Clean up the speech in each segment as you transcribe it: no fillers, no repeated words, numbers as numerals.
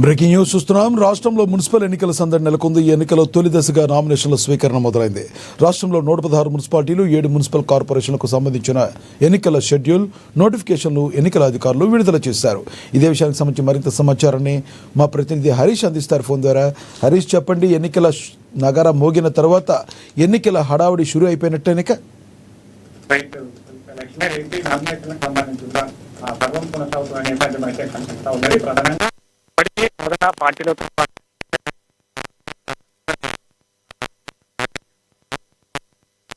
Breaking news చూస్తున్నాం. రాష్ట్రంలో municipal ఎన్నికల సందడి నెలకొంది. ఈ ఎన్నికల తొలి దశగా నామినేషన్ల స్వీకరణ మొదలైంది. రాష్ట్రంలో 116 మున్సిపాలిటీలు, 7 మున్సిపల్ కార్పొరేషన్లకు సంబంధించిన ఎన్నికల షెడ్యూల్, నోటిఫికేషన్లు ఎన్నికల అధికారులు విడుదల చేశారు. ఇదే విషయానికి సంబంధించి మరింత సమాచారాన్ని మా ప్రతినిధి హరీష్ అందిస్తారు ఫోన్ ద్వారా. హరీష్, చెప్పండి, ఎన్నికల నగర మోగిన తర్వాత ఎన్నికల హడావుడి షురు అయిపోయినట్టేనిక? పార్టీలతో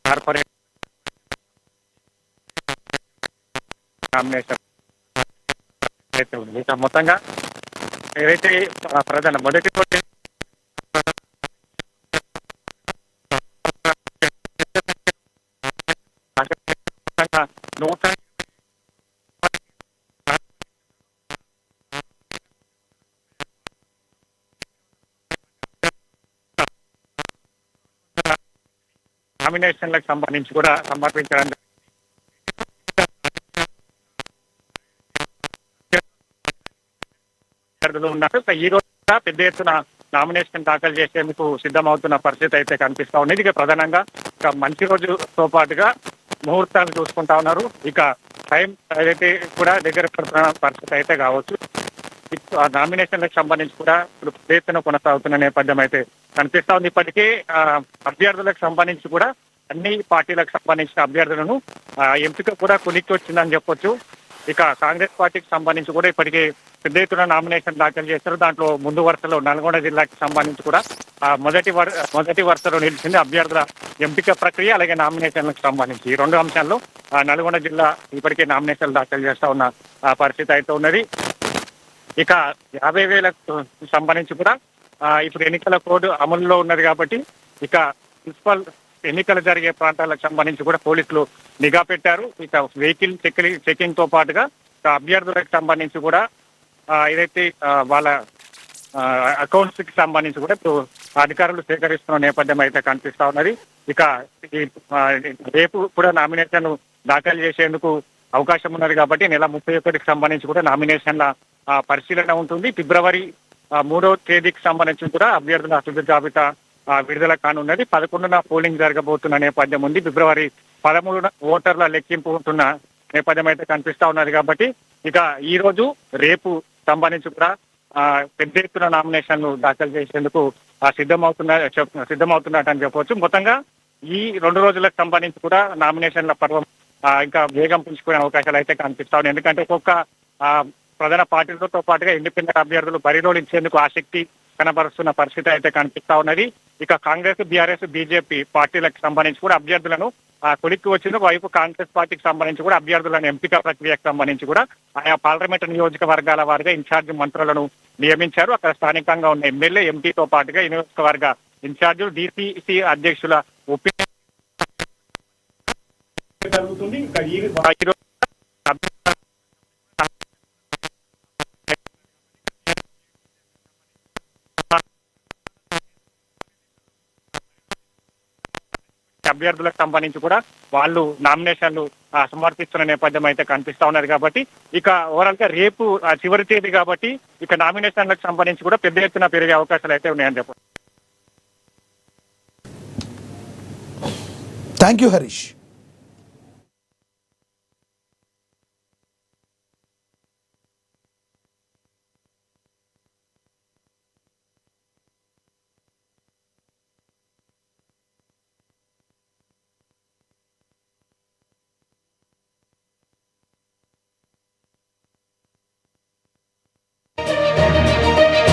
కార్పొరేట్ నామినేషన్ అయితే ఉంది. మొత్తంగా ఏదైతే ప్రధాన మొదటి నూతన నామినేషన్లకు సంబంధించి కూడా సమర్పించడానికి ఉన్నారు. ఈ రోజు పెద్ద ఎత్తున నామినేషన్ దాఖలు చేసేందుకు సిద్ధమవుతున్న పరిస్థితి అయితే కనిపిస్తా ఉంది. ఇక ప్రధానంగా ఇక మంచి రోజుతో పాటుగా ముహూర్తాలు చూసుకుంటా ఉన్నారు. ఇక టైం ఏదైతే కూడా దగ్గర పడుతున్న పరిస్థితి అయితే కావచ్చు. ఆ నామినేషన్లకు సంబంధించి కూడా ఇప్పుడు పెద్ద ఎత్తున కొనసాగుతున్న నేపథ్యం అయితే కనిపిస్తా ఉంది. ఇప్పటికే అభ్యర్థులకు సంబంధించి కూడా అన్ని పార్టీలకు సంబంధించిన అభ్యర్థులను ఎంపిక కూడా కొలిక్కి వచ్చిందని చెప్పొచ్చు. ఇక కాంగ్రెస్ పార్టీకి సంబంధించి కూడా ఇప్పటికే పెద్ద ఎత్తున నామినేషన్ దాఖలు చేశారు. దాంట్లో ముందు వరుసలో నల్గొండ జిల్లాకి సంబంధించి కూడా మొదటి వరుసలో నిలిచింది అభ్యర్థుల ఎంపిక ప్రక్రియ, అలాగే నామినేషన్లకు సంబంధించి ఈ రెండు అంశాల్లో నల్గొండ జిల్లా ఇప్పటికే నామినేషన్లు దాఖలు చేస్తా ఉన్న పరిస్థితి అయితే ఉన్నది. ఇక 50,000కు సంబంధించి కూడా ఇప్పుడు ఎన్నికల కోడ్ అమలులో ఉన్నది కాబట్టి ఇక మున్సిపల్ ఎన్నికలు జరిగే ప్రాంతాలకు సంబంధించి కూడా పోలీసులు నిఘా పెట్టారు. ఇక వెహికల్ చెకింగ్ తో పాటుగా అభ్యర్థులకు సంబంధించి కూడా ఏదైతే వాళ్ళ అకౌంట్స్ కి సంబంధించి కూడా ఇప్పుడు అధికారులు సేకరిస్తున్న నేపథ్యం అయితే కనిపిస్తా ఉన్నది. ఇక రేపు కూడా నామినేషన్ దాఖలు చేసేందుకు అవకాశం ఉన్నది కాబట్టి నెల 31కి సంబంధించి కూడా నామినేషన్ల పరిశీలన ఉంటుంది. ఫిబ్రవరి 3వ తేదీకి సంబంధించి కూడా అభ్యర్థుల తుది జాబితా విడుదల కానున్నది. 11న పోలింగ్ జరగబోతున్న నేపథ్యం ఉంది. ఫిబ్రవరి 13న ఓటర్ల లెక్కింపు ఉంటున్న నేపథ్యం అయితే కనిపిస్తా ఉన్నది కాబట్టి ఇక ఈ రోజు రేపు సంబంధించి కూడా పెద్ద ఎత్తున నామినేషన్లు దాఖలు చేసేందుకు సిద్ధమవుతున్నట్టు చెప్పవచ్చు. మొత్తంగా ఈ 2 రోజులకు సంబంధించి కూడా నామినేషన్ల పర్వం ఇంకా వేగం పుంజుకునే అవకాశాలు అయితే కనిపిస్తా ఉన్నాయి. ఎందుకంటే ఒక్కొక్క ప్రధాన పార్టీలతో పాటుగా ఇండిపెండెంట్ అభ్యర్థులు బరిలో ఇచ్చేందుకు ఆసక్తి కనబరుస్తున్న పరిస్థితి అయితే కనిపిస్తా ఉన్నది. ఇక కాంగ్రెస్, బీఆర్ఎస్, బీజేపీ పార్టీలకు సంబంధించి కూడా అభ్యర్థులను కొలిక్కి వచ్చిన వైపు కాంగ్రెస్ పార్టీకి సంబంధించి కూడా అభ్యర్థులను ఎంపిక ప్రక్రియకు సంబంధించి కూడా ఆయా పార్లమెంటు నియోజకవర్గాల వారిగా ఇన్ఛార్జి మంత్రులను నియమించారు. అక్కడ స్థానికంగా ఉన్న ఎమ్మెల్యే, ఎంపీతో పాటుగా నియోజకవర్గ ఇన్ఛార్జీలు, డీసీసీ అధ్యక్షుల ఒపీనియన్ జరుగుతుంది. ఇక అభ్యర్థులకు సంబంధించి కూడా వాళ్ళు నామినేషన్లు సమర్పిస్తున్న నేపథ్యం అయితే కనిపిస్తా ఉన్నది కాబట్టి ఇక ఓవరాల్ గా రేపు చివరి తేదీ కాబట్టి ఇక నామినేషన్లకు సంబంధించి కూడా పెద్ద ఎత్తున పెరిగే అవకాశాలు అయితే ఉన్నాయని చెప్పండి. Thank you Harish.